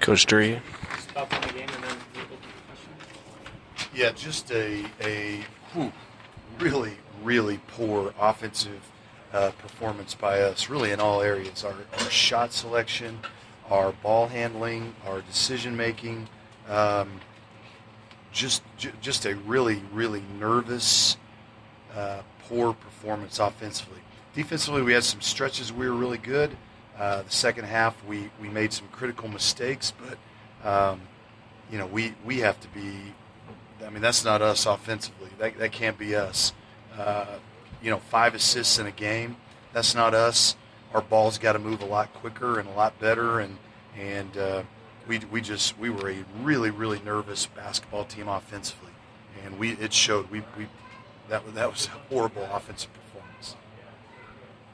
Coach Duryea. Thoughts on the game and then we'll go to the question. Yeah, just a really, really poor offensive performance by us, really in all areas. Our shot selection, our ball handling, our decision making, just a really, really nervous, poor performance offensively. Defensively, we had some stretches we were really good. The second half, we made some critical mistakes, but we have to be. I mean, that's not us offensively. That can't be us. 5 assists in a game, that's not us. Our ball's got to move a lot quicker and a lot better, and we were a really, really nervous basketball team offensively, and it showed. That was a horrible offensive performance.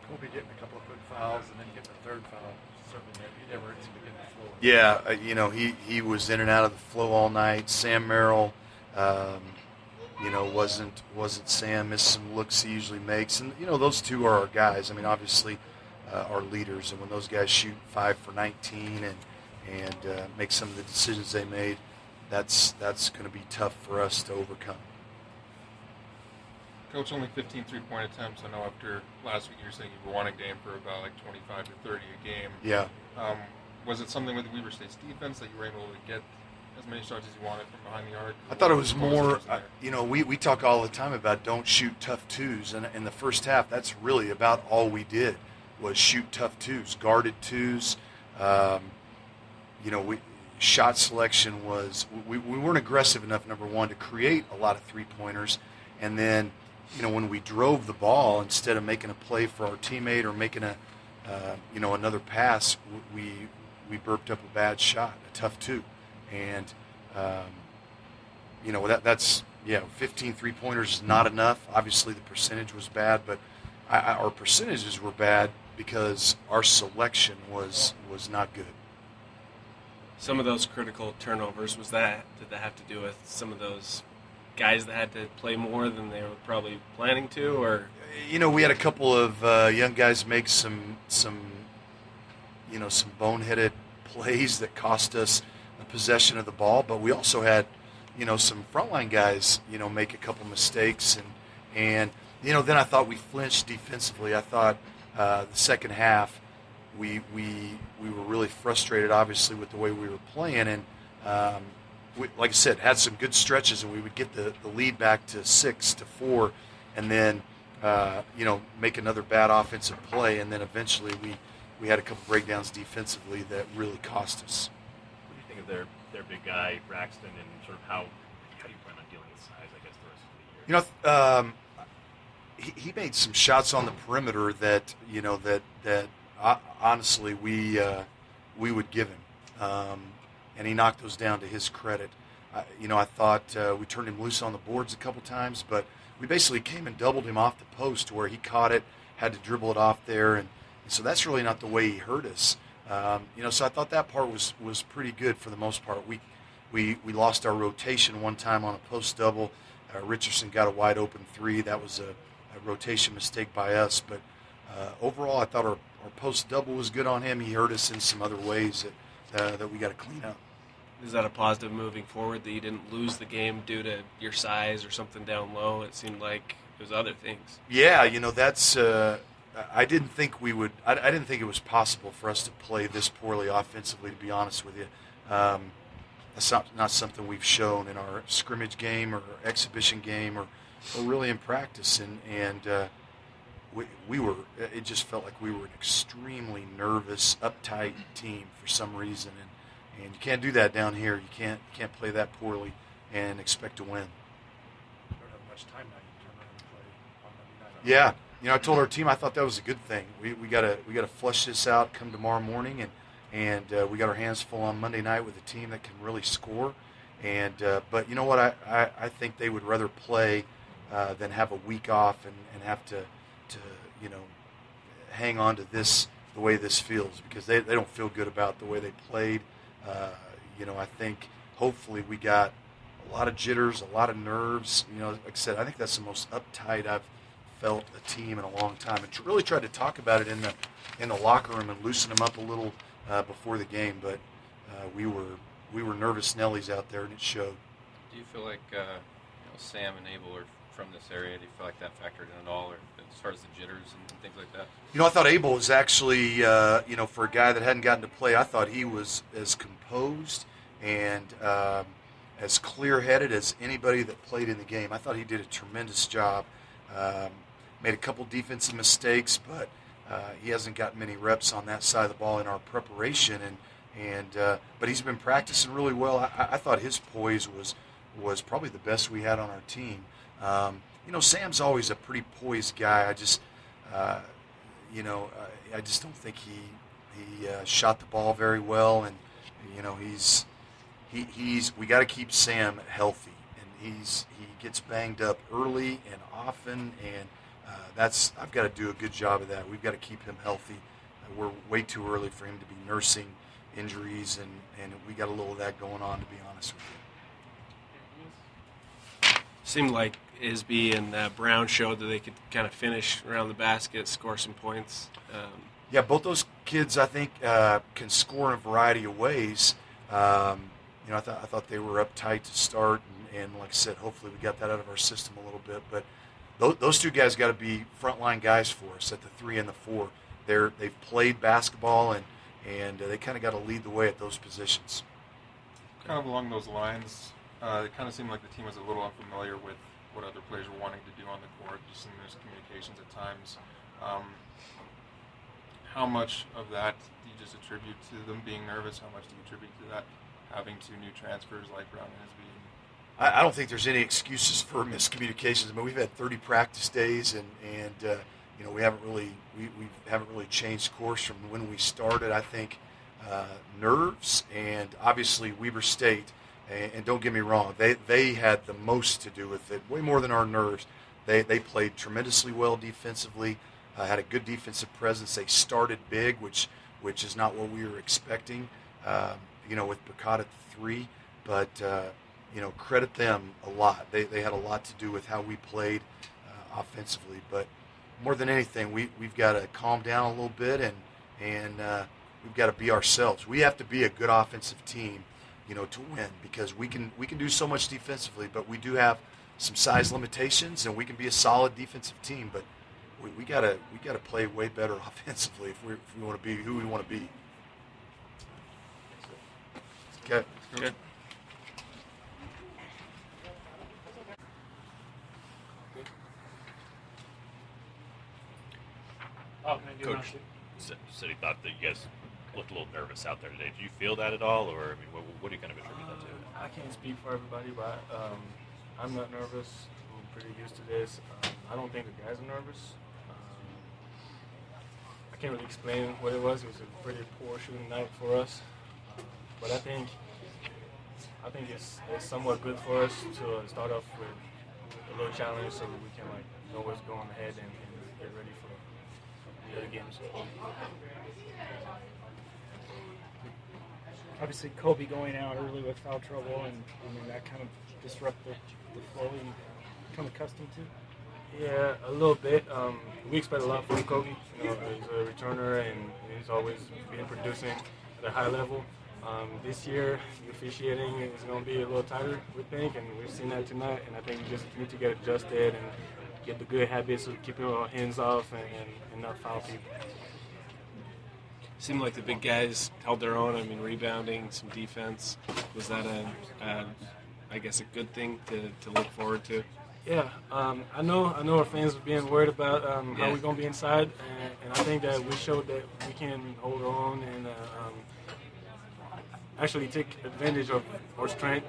Kobe getting a couple of quick fouls and then getting a third foul. Certainly, he never seemed to get the flow. Yeah, he was in and out of the flow all night. Sam Merrill, wasn't Sam, missed some looks he usually makes, and those two are our guys. I mean, obviously, our leaders, and when those guys shoot 5 for 19 and make some of the decisions they made, that's going to be tough for us to overcome. Coach, only 15 three-point attempts. I know after last week you were saying you were wanting game for about 25 to 30 a game. Yeah. Was it something with Weber State's defense that you were able to get as many shots as you wanted from behind the arc? I thought it was more, we talk all the time about don't shoot tough twos, and in the first half, that's really about all we did was shoot tough twos, guarded twos. Shot selection was, we weren't aggressive enough, number one, to create a lot of three-pointers, and then, when we drove the ball, instead of making a play for our teammate or making another pass, we burped up a bad shot, a tough two. And, 15 three-pointers is not enough. Obviously, the percentage was bad, but our percentages were bad because our selection was not good. Some of those critical turnovers, did that have to do with some of those guys that had to play more than they were probably planning to, or? We had a couple of young guys make some boneheaded plays that cost us a possession of the ball, but we also had, some frontline guys, make a couple mistakes, and then I thought we flinched defensively. I thought the second half we were really frustrated, obviously, with the way we were playing, and like I said, had some good stretches, and we would get the lead back to 6-4, and then make another bad offensive play, and then eventually we had a couple breakdowns defensively that really cost us. What do you think of their big guy Braxton, and sort of how do you plan on dealing with size, I guess, the rest of the year? He made some shots on the perimeter that honestly we would give him. And he knocked those down to his credit. I thought we turned him loose on the boards a couple times, but we basically came and doubled him off the post to where he caught it, had to dribble it off there, and so that's really not the way he hurt us. So I thought that part was pretty good for the most part. We lost our rotation one time on a post double. Richardson got a wide open three. That was a rotation mistake by us, but overall I thought our post double was good on him. He hurt us in some other ways that we got to clean up. Is that a positive moving forward that you didn't lose the game due to your size or something down low? It seemed like it was other things. Yeah, that's. I didn't think we would. I didn't think it was possible for us to play this poorly offensively. To be honest with you, that's not something we've shown in our scrimmage game or exhibition game or really in practice. And we were. It just felt like we were an extremely nervous, uptight team for some reason, and you can't do that down here. You can't play that poorly and expect to win. You don't have much time now. You turn around and play on Monday night. Yeah, I told our team I thought that was a good thing. We gotta flush this out come tomorrow morning, and we got our hands full on Monday night with a team that can really score. And but you know what? I think they would rather play than have a week off and have to hang on to this the way this feels, because they don't feel good about the way they played. I think hopefully we got a lot of jitters, a lot of nerves. Like I said, I think that's the most uptight I've felt a team in a long time. And really tried to talk about it in the locker room and loosen them up a little before the game. But we were nervous Nellies out there, and it showed. Do you feel like Sam and Abel are from this area? Do you feel like that factored in at all, or as far as the jitters and things like that? I thought Abel was actually, for a guy that hadn't gotten to play, I thought he was as composed and as clear-headed as anybody that played in the game. I thought he did a tremendous job. Made a couple defensive mistakes, but he hasn't gotten many reps on that side of the ball in our preparation, but he's been practicing really well. I thought his poise was probably the best we had on our team. Sam's always a pretty poised guy. I just don't think he shot the ball very well, and we got to keep Sam healthy, and he gets banged up early and often, and I've got to do a good job of that. We've got to keep him healthy. We're way too early for him to be nursing injuries, and we got a little of that going on, to be honest with you. Seemed like Isby and Brown showed that they could kind of finish around the basket, score some points. Yeah, both those kids, I think, can score in a variety of ways. I thought they were uptight to start, and like I said, hopefully we got that out of our system a little bit. But those two guys got to be frontline guys for us at the 3 and the 4. They've played basketball, and they kind of got to lead the way at those positions. Kind of along those lines, it kind of seemed like the team was a little unfamiliar with what other players were wanting to do on the court, just some miscommunications at times. How much of that do you just attribute to them being nervous? How much do you attribute to that having 2 new transfers like Brown and Isby? I don't think there's any excuses for miscommunications. I mean, we've had 30 practice days, and we haven't really changed course from when we started. I think nerves, and obviously Weber State. And don't get me wrong, they had the most to do with it, way more than our nerves. They played tremendously well defensively, had a good defensive presence. They started big, which is not what we were expecting. With Burkott at the 3, but credit them a lot. They had a lot to do with how we played offensively. But more than anything, we've got to calm down a little bit, and we've got to be ourselves. We have to be a good offensive team, to win, because we can do so much defensively, but we do have some size limitations, and we can be a solid defensive team, but we gotta play way better offensively if we want to be who we want to be. Okay. Good. Coach said he thought that you guys looked a little nervous out there today. Do you feel that at all, or what do you kind of attribute that to? I can't speak for everybody, but I'm not nervous. I'm pretty used to this. I don't think the guys are nervous. I can't really explain what it was. It was a pretty poor shooting night for us, but I think it's somewhat good for us to start off with a little challenge so that we can know what's going ahead and get ready for the other games. Obviously, Kobe going out early with foul trouble, and that kind of disrupted the flow you become accustomed to. Yeah, a little bit. We expect a lot from Kobe. He's a returner, and he's always been producing at a high level. This year, the officiating is going to be a little tighter, we think, and we've seen that tonight. And I think we just need to get adjusted and get the good habits of keeping our hands off and not foul people. Seemed like the big guys held their own. Rebounding, some defense. Was that a good thing to look forward to? Yeah, I know our fans are being worried about how we're going to be inside, and I think that we showed that we can hold our own and actually take advantage of our strength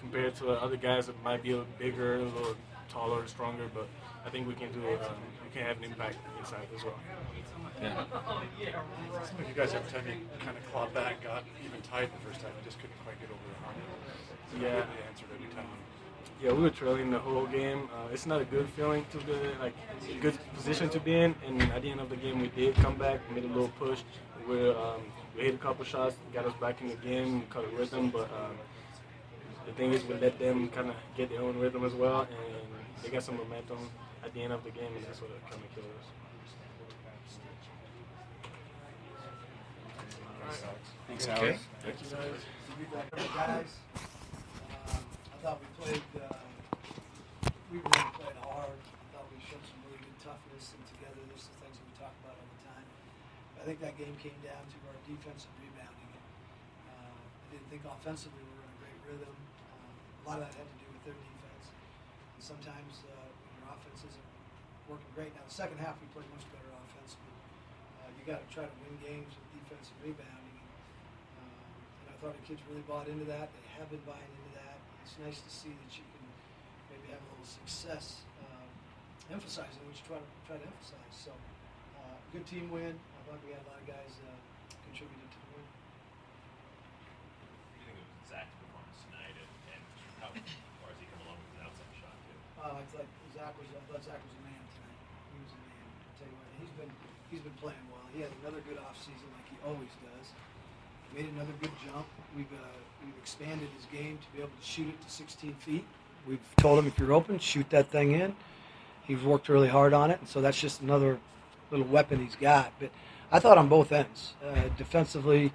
compared to other guys that might be a little bigger, a little taller, stronger, but I think we can do it. We can have an impact inside as well. Yeah. Some of you guys every time you kind of clawed back, got even tight the first time, you just couldn't quite get over the hump. Yeah. They answered every time. Yeah, we were trailing the whole game. It's not a good feeling to be good position to be in. And at the end of the game, we did come back, made a little push. We hit a couple shots, got us back in the game, caught a rhythm. But the thing is, we let them kind of get their own rhythm as well, and they got some momentum at the end of the game, and that's what kind of killed us. Thank Thanks, Okay. Alex. Thank you, guys. Guys, I thought we played. We really played hard. I thought we showed some really good toughness and togetherness, the things that we talk about all the time. I think that game came down to our defensive rebounding. I didn't think offensively we were in a great rhythm. A lot of that had to do with their defense. And sometimes when your offense isn't working great. Now the second half we played much better offense, but you got to try to win games with defensive rebounding. And I thought the kids really bought into that. They have been buying into that. It's nice to see that you can maybe have a little success emphasizing what you try to emphasize. So, good team win. I thought we had a lot of guys contributed to the win. What do you think of Zach's performance tonight, and how far has he come along with his outside shot too? I thought Zach was a man tonight. He was a man. I'll tell you what, he's been playing well. He had another good offseason like he always does. Made another good jump. We've expanded his game to be able to shoot it to 16 feet. We've told him if you're open, shoot that thing in. He's worked really hard on it, and so that's just another little weapon he's got. But I thought on both ends, defensively,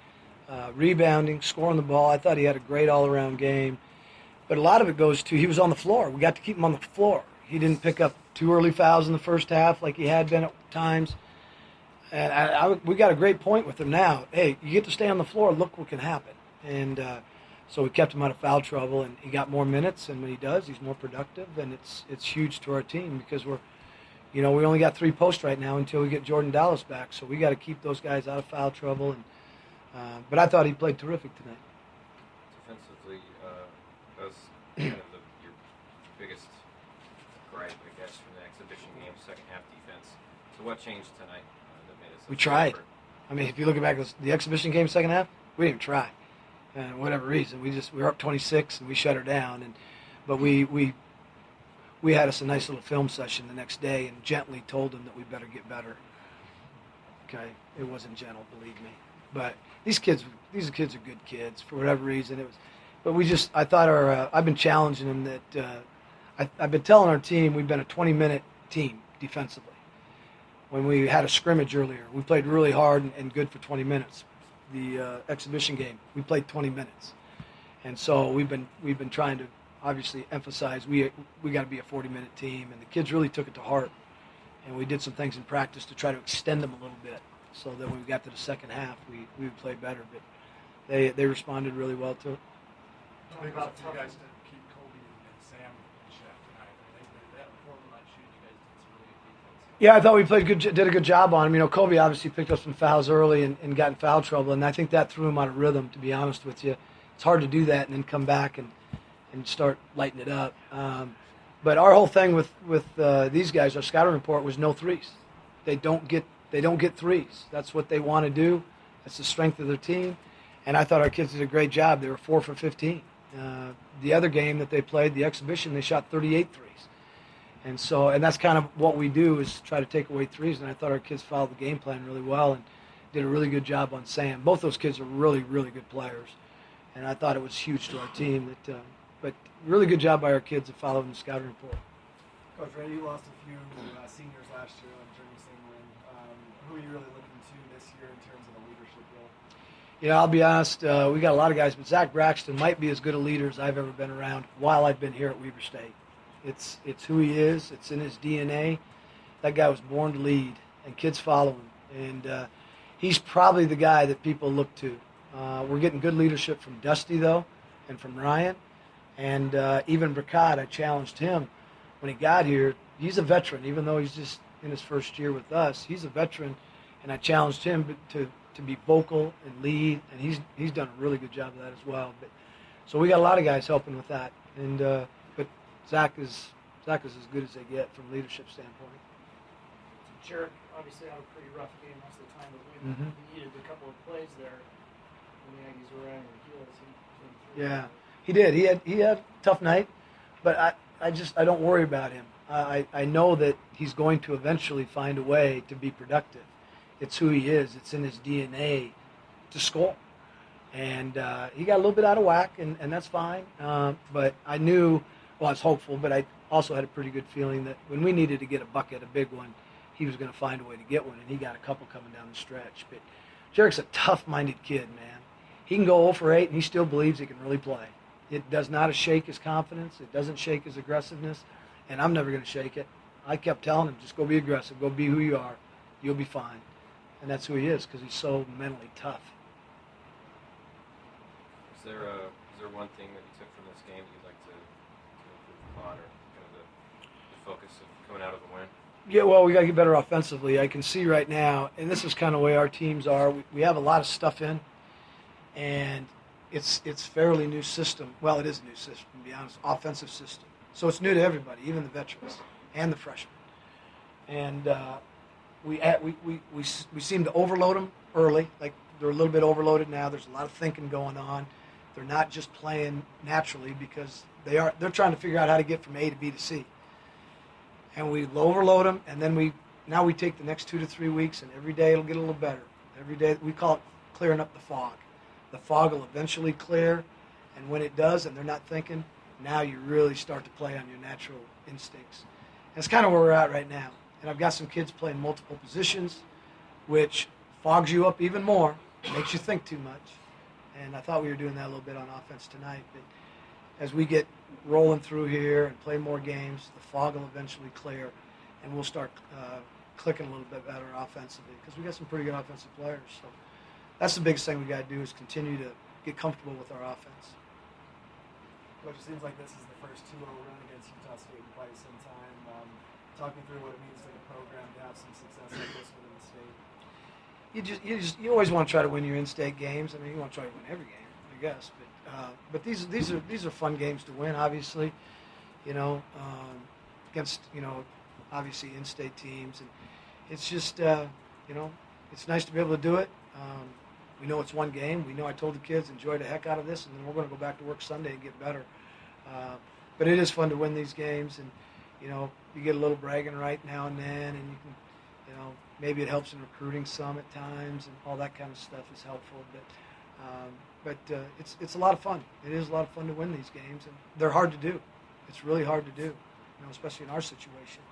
rebounding, scoring the ball, I thought he had a great all-around game. But a lot of it goes to he was on the floor. We got to keep him on the floor. He didn't pick up 2 early fouls in the first half like he had been at times. And we got a great point with him now. Hey, you get to stay on the floor, look what can happen. And so we kept him out of foul trouble, and he got more minutes. And when he does, he's more productive, and it's huge to our team because we only got 3 posts right now until we get Jordan Dallas back. So we got to keep those guys out of foul trouble. And but I thought he played terrific tonight. Defensively, that was kind of your biggest gripe, I guess, from the exhibition game, second half defense. So what changed tonight that made it? We tried. I mean, if you look back at the exhibition game second half, we didn't try. And whatever reason, we were up 26 and we shut her down. But we had us a nice little film session the next day and gently told them that we better get better. Okay, it wasn't gentle, believe me. But these kids are good kids for whatever reason. I've been challenging them that I've been telling our team we've been a 20-minute team defensively. When we had a scrimmage earlier, we played really hard and good for 20 minutes. The exhibition game, we played 20 minutes, and so we've been trying to obviously emphasize we got to be a 40-minute team, and the kids really took it to heart, and we did some things in practice to try to extend them a little bit, so that when we got to the second half, we would play better. But they responded really well to it. What about you guys to keep Kobe and Sam in check tonight? That performance night shooting, you guys did some really good defense. Yeah, I thought we did a good job on him. Kobe obviously picked up some fouls early and got in foul trouble, and I think that threw him out of rhythm, to be honest with you. It's hard to do that and then come back and start lighting it up. But our whole thing with these guys, our scouting report, was no threes. They don't get threes. That's what they want to do. That's the strength of their team. And I thought our kids did a great job. They were 4 for 15. The other game that they played, the exhibition, they shot 38 threes. And that's kind of what we do, is try to take away threes. And I thought our kids followed the game plan really well and did a really good job on Sam. Both those kids are really, really good players. And I thought it was huge to our team. But really good job by our kids of following the scouting report. Coach Rahe, you lost a few seniors last year on the Journey Sing win. Who are you really looking to this year in terms of a leadership role? I'll be honest, we got a lot of guys, but Zach Braxton might be as good a leader as I've ever been around while I've been here at Weber State. It's who he is. It's in his DNA. That guy was born to lead, and kids follow him. And he's probably the guy that people look to. We're getting good leadership from Dusty, though, and from Ryan. And even Brackott, I challenged him when he got here. He's a veteran, even though he's just in his first year with us. He's a veteran, and I challenged him to be vocal and lead, and he's done a really good job of that as well. So we got a lot of guys helping with that, and but Zach is as good as they get from a leadership standpoint. Jarek obviously had a pretty rough game most of the time, but he needed a couple of plays there when the Aggies were on their heels. He Yeah, he did. He had a tough night, but I don't worry about him. I know that he's going to eventually find a way to be productive. It's who he is. It's in his DNA to score. And he got a little bit out of whack, and that's fine. But I knew, well, I was hopeful, but I also had a pretty good feeling that when we needed to get a bucket, a big one, he was going to find a way to get one, and he got a couple coming down the stretch. But Jarek's a tough-minded kid, man. he can go 0 for 8 and he still believes he can really play. It does not shake his confidence. It doesn't shake his aggressiveness, and I'm never going to shake it. I kept telling him, just go be aggressive, go be who you are, you'll be fine. And that's who he is because he's so mentally tough. Is there one thing that you took from this game that you'd like to improve upon, or kind of the focus of coming out of the win? Yeah, well, we got to get better offensively. I can see right now, and this is kind of the way our teams are. We have a lot of stuff in, and it's fairly new system. Well, it is a new system, to be honest, offensive system. So it's new to everybody, even the veterans and the freshmen. And we seem to overload them early. Like they're a little bit overloaded now. There's a lot of thinking going on. They're not just playing naturally because they're trying to figure out how to get from A to B to C. And we overload them, and then we take the next 2 to 3 weeks, and every day it'll get a little better. Every day we call it clearing up the fog. The fog will eventually clear, and when it does, and they're not thinking, now you really start to play on your natural instincts. And it's kind of where we're at right now. And I've got some kids playing multiple positions, which fogs you up even more, makes you think too much. And I thought we were doing that a little bit on offense tonight. But as we get rolling through here and play more games, the fog will eventually clear, and we'll start clicking a little bit better offensively because we got some pretty good offensive players. So that's the biggest thing we got to do is continue to get comfortable with our offense. Coach, it seems like this is the first 2-0 run against Utah State in quite some time. Talk me through what it means to the program to have some success like this within the state. You always want to try to win your in-state games. I mean, you want to try to win every game, I guess. But these are fun games to win. Obviously, against obviously in-state teams, and it's just it's nice to be able to do it. We know it's one game. We know I told the kids enjoy the heck out of this, and then we're going to go back to work Sunday and get better. But it is fun to win these games, and you get a little bragging right now and then, and you can maybe it helps in recruiting some at times, and all that kind of stuff is helpful. But it's a lot of fun. It is a lot of fun to win these games, and they're hard to do. It's really hard to do, especially in our situation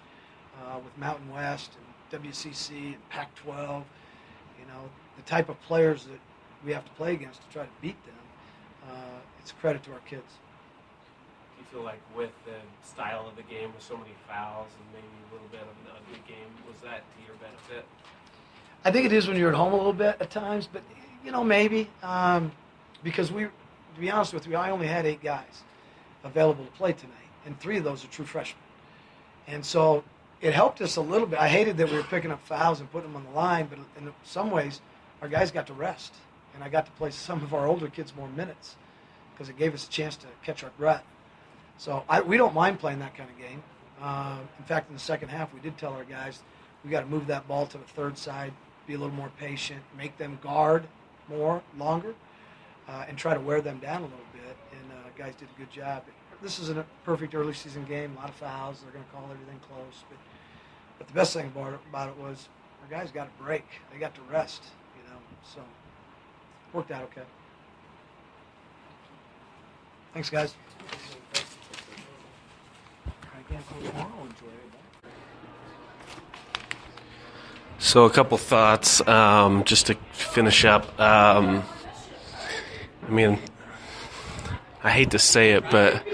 with Mountain West and WCC and Pac-12. The type of players that we have to play against to try to beat them. It's a credit to our kids. Do you feel like with the style of the game, with so many fouls and maybe a little bit of an ugly game, was that to your benefit? I think it is when you're at home a little bit at times, but maybe because to be honest with you, I only had 8 guys available to play tonight, and 3 of those are true freshmen, and so it helped us a little bit. I hated that we were picking up fouls and putting them on the line, but in some ways, our guys got to rest, and I got to play some of our older kids more minutes because it gave us a chance to catch our breath. So we don't mind playing that kind of game. In fact, in the second half, we did tell our guys we got to move that ball to the third side, be a little more patient, make them guard longer, and try to wear them down a little bit. And guys did a good job. This is a perfect early season game. A lot of fouls. They're going to call everything close. But the best thing about it was our guys got a break. They got to rest. So it worked out okay. Thanks, guys. So a couple thoughts just to finish up. I hate to say it, but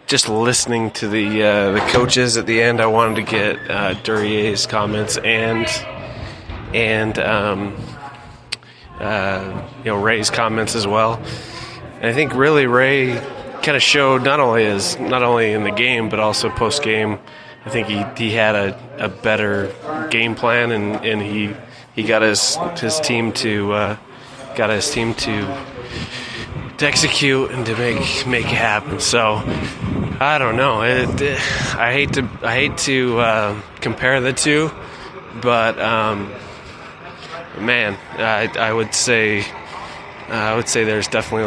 just listening to the coaches at the end, I wanted to get Duryea's comments and Rahe's comments as well. And I think really Rahe kind of showed not only in the game but also post game. I think he had a better game plan and he got his team to execute and to make it happen. So I don't know. I hate to compare the two, but man, I would say there's definitely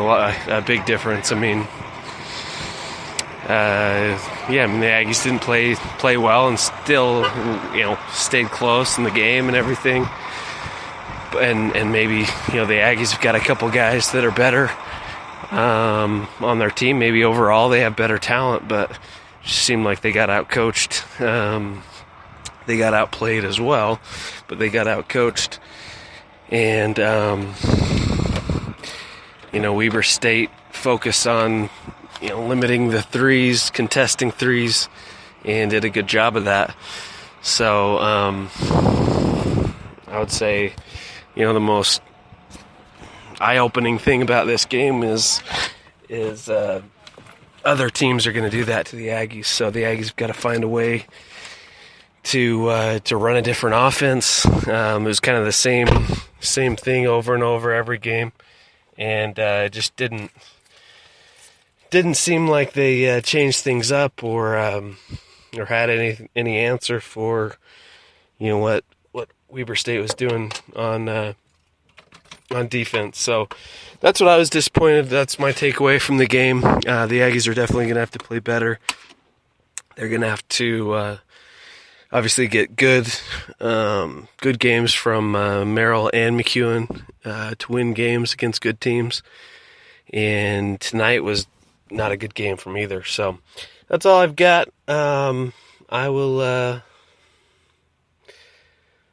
a big difference. The Aggies didn't play well and still, stayed close in the game and everything. And maybe, the Aggies have got a couple guys that are better on their team. Maybe overall they have better talent, but it just seemed like they got outcoached. They got outplayed as well, but they got outcoached. And Weber State focus on limiting the threes, contesting threes, and did a good job of that. So I would say the most eye-opening thing about this game is other teams are going to do that to the Aggies. So the Aggies have got to find a way to run a different offense. It was kind of the same thing over and over every game, and it just didn't seem like they changed things up or had any answer for what Weber State was doing on defense. So that's what I was disappointed. That's my takeaway from the game. The Aggies are definitely going to have to play better. They're going to have to obviously get good games from Merrill and McEwen to win games against good teams. And tonight was not a good game from either. So that's all I've got. I will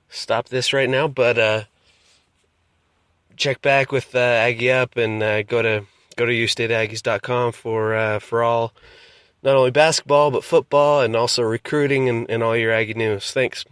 stop this right now, but check back with Aggie Up and go to ustateaggies.com for all, not only basketball but football and also recruiting and all your Aggie news. Thanks.